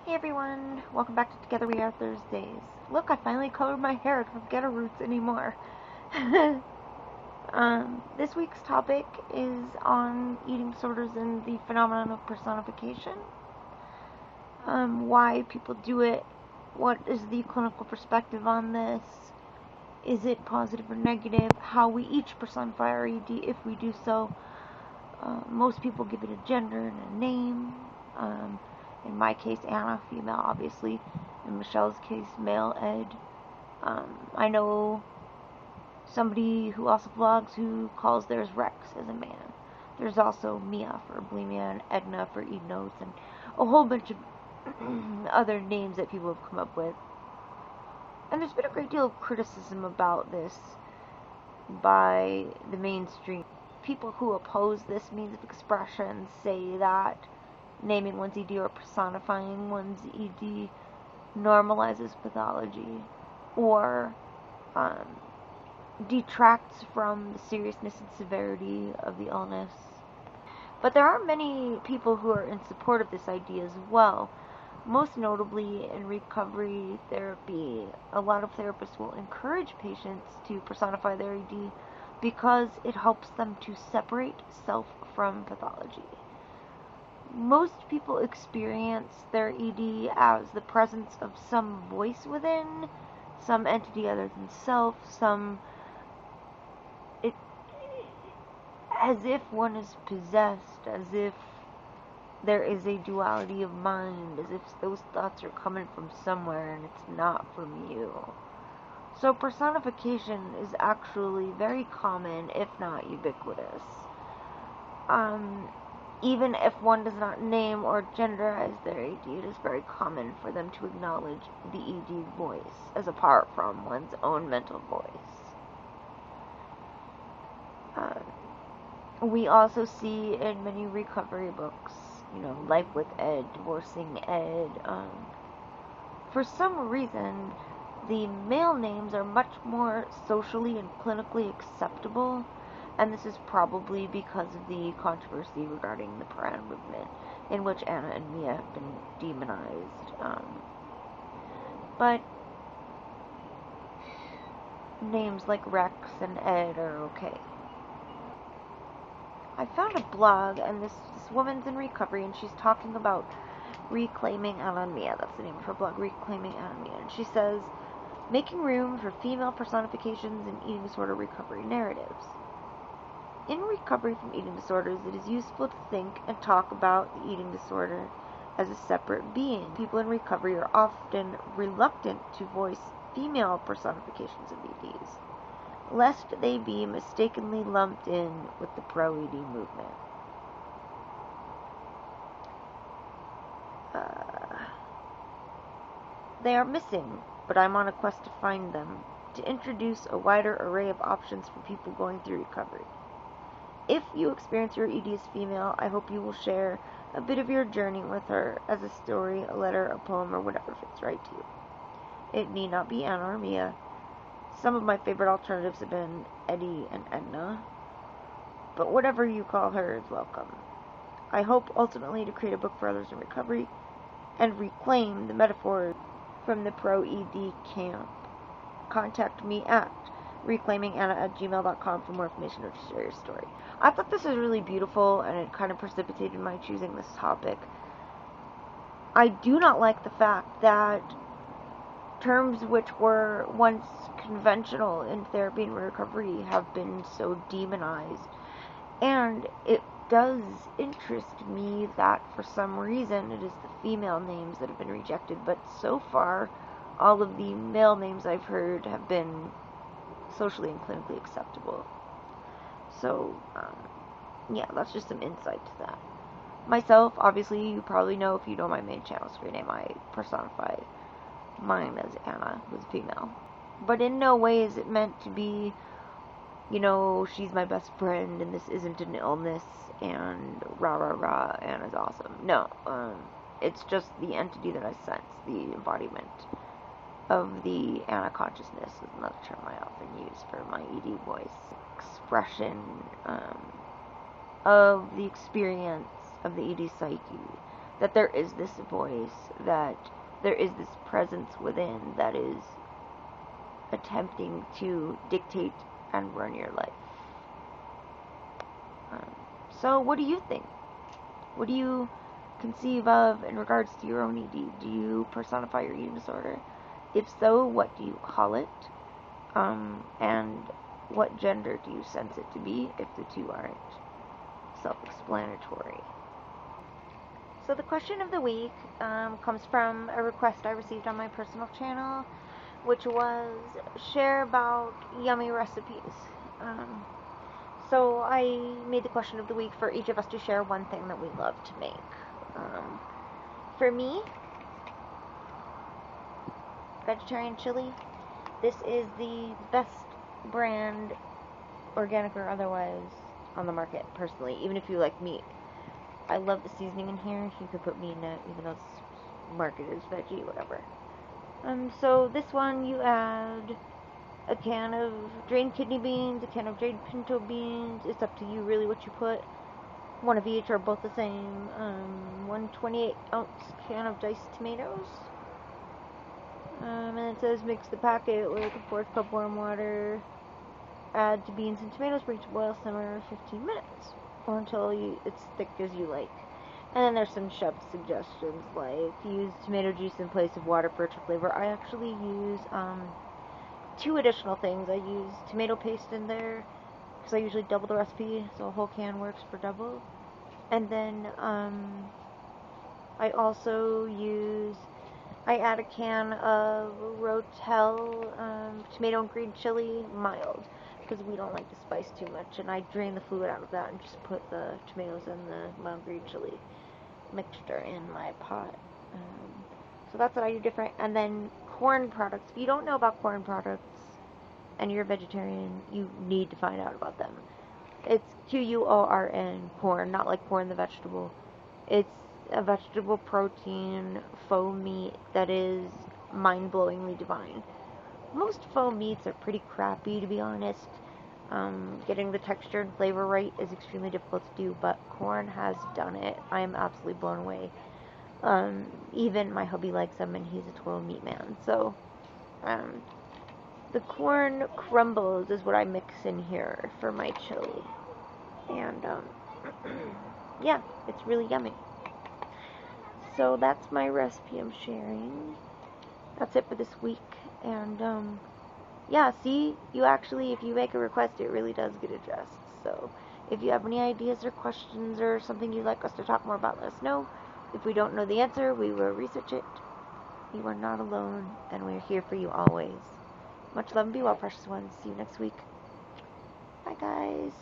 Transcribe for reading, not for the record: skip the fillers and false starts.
Hey everyone, welcome back to Together We Are Thursdays. Look, I finally colored my hair. I don't get a roots anymore. This week's topic is on eating disorders and the phenomenon of personification. Why people do it, what is the clinical perspective on this, is it positive or negative, how we each personify our ED if we do so. Most people give it a gender and a name. In my case, Anna, female, obviously. In Michelle's case, male, Ed. I know somebody who also vlogs who calls theirs Rex as a man. There's also Mia for bulimia and Edna for eat notes and a whole bunch of other names that people have come up with. And there's been a great deal of criticism about this by the mainstream. People who oppose this means of expression say that naming one's ED or personifying one's ED normalizes pathology or detracts from the seriousness and severity of the illness. But there are many people who are in support of this idea as well. Most notably in recovery therapy, a lot of therapists will encourage patients to personify their ED because it helps them to separate self from pathology. Most people experience their ED as the presence of some voice within, some entity other than self, as if one is possessed, as if there is a duality of mind, as if those thoughts are coming from somewhere and it's not from you. So personification is actually very common, if not ubiquitous. Even if one does not name or genderize their ED, it is very common for them to acknowledge the ED voice as apart from one's own mental voice. We also see in many recovery books, Life with Ed, Divorcing Ed. For some reason, the male names are much more socially and clinically acceptable. And this is probably because of the controversy regarding the Paran movement, in which Anna and Mia have been demonized. But names like Rex and Ed are okay. I found a blog, and this woman's in recovery, and she's talking about reclaiming Anna and Mia. That's the name of her blog, Reclaiming Anna and Mia. And she says, making room for female personifications in eating disorder recovery narratives. In recovery from eating disorders, it is useful to think and talk about the eating disorder as a separate being. People in recovery are often reluctant to voice female personifications of EDs, lest they be mistakenly lumped in with the pro-ED movement. They are missing, but I'm on a quest to find them, to introduce a wider array of options for people going through recovery. If you experience your ED as female, I hope you will share a bit of your journey with her as a story, a letter, a poem, or whatever fits right to you. It need not be Anna or Mia. Some of my favorite alternatives have been Eddie and Edna, but whatever you call her is welcome. I hope ultimately to create a book for others in recovery and reclaim the metaphors from the pro-ED camp. Contact me at reclaiminganna@gmail.com for more information or to share your story. I thought this was really beautiful, and it kind of precipitated my choosing this topic. I do not like the fact that terms which were once conventional in therapy and recovery have been so demonized. And it does interest me that for some reason it is the female names that have been rejected, but so far all of the male names I've heard have been socially and clinically acceptable. So, yeah, that's just some insight to that. Myself, obviously, you probably know if you know my main channel screen name, I personify mine as Anna, who's female. But in no way is it meant to be, she's my best friend and this isn't an illness and rah rah rah, Anna's awesome. No, it's just the entity that I sense, the embodiment of the Anna consciousness is another term I often use for my ED voice. Expression of the experience of the ED psyche that there is this voice, that there is this presence within that is attempting to dictate and run your life. So what do you think? What do you conceive of in regards to your own ED? Do you personify your eating disorder? If so, what do you call it? And what gender do you sense it to be, if the two aren't self-explanatory? So the question of the week comes from a request I received on my personal channel, which was share about yummy recipes. So I made the question of the week for each of us to share one thing that we love to make. For me, vegetarian chili. This is the best brand, organic or otherwise, on the market, personally, even if you like meat. I love the seasoning in here. You could put meat in it, even though it's marketed as veggie, whatever. So this one, you add a can of drained kidney beans, a can of drained pinto beans. It's up to you really what you put. One of each or both the same. 1 28-ounce can of diced tomatoes. And it says mix the packet with a 4th cup warm water. Add to beans and tomatoes, bring to boil, simmer 15 minutes. Or until it's thick as you like. And then there's some chef suggestions, like use tomato juice in place of water for extra flavor. I actually use 2 additional things. I use tomato paste in there, because I usually double the recipe, so a whole can works for double. And then I also add a can of Rotel tomato and green chili, mild, because we don't like to spice too much, and I drain the fluid out of that and just put the tomatoes and the mild green chili mixture in my pot. So that's what I do different. And then corn products. If you don't know about corn products and you're a vegetarian, you need to find out about them. It's Q-U-O-R-N, corn, not like corn the vegetable. It's a vegetable protein faux meat that is mind-blowingly divine. Most faux meats are pretty crappy, to be honest. Getting the texture and flavor right is extremely difficult to do, but corn has done it. I am absolutely blown away. Even my hubby likes them, and he's a total meat man. So, the corn crumbles is what I mix in here for my chili. And, yeah, it's really yummy. So that's my recipe I'm sharing. That's it for this week. And, yeah, see, you actually, if you make a request, it really does get addressed. So, if you have any ideas or questions or something you'd like us to talk more about, let us know. If we don't know the answer, we will research it. You are not alone, and we're here for you always. Much love and be well, precious ones. See you next week. Bye, guys.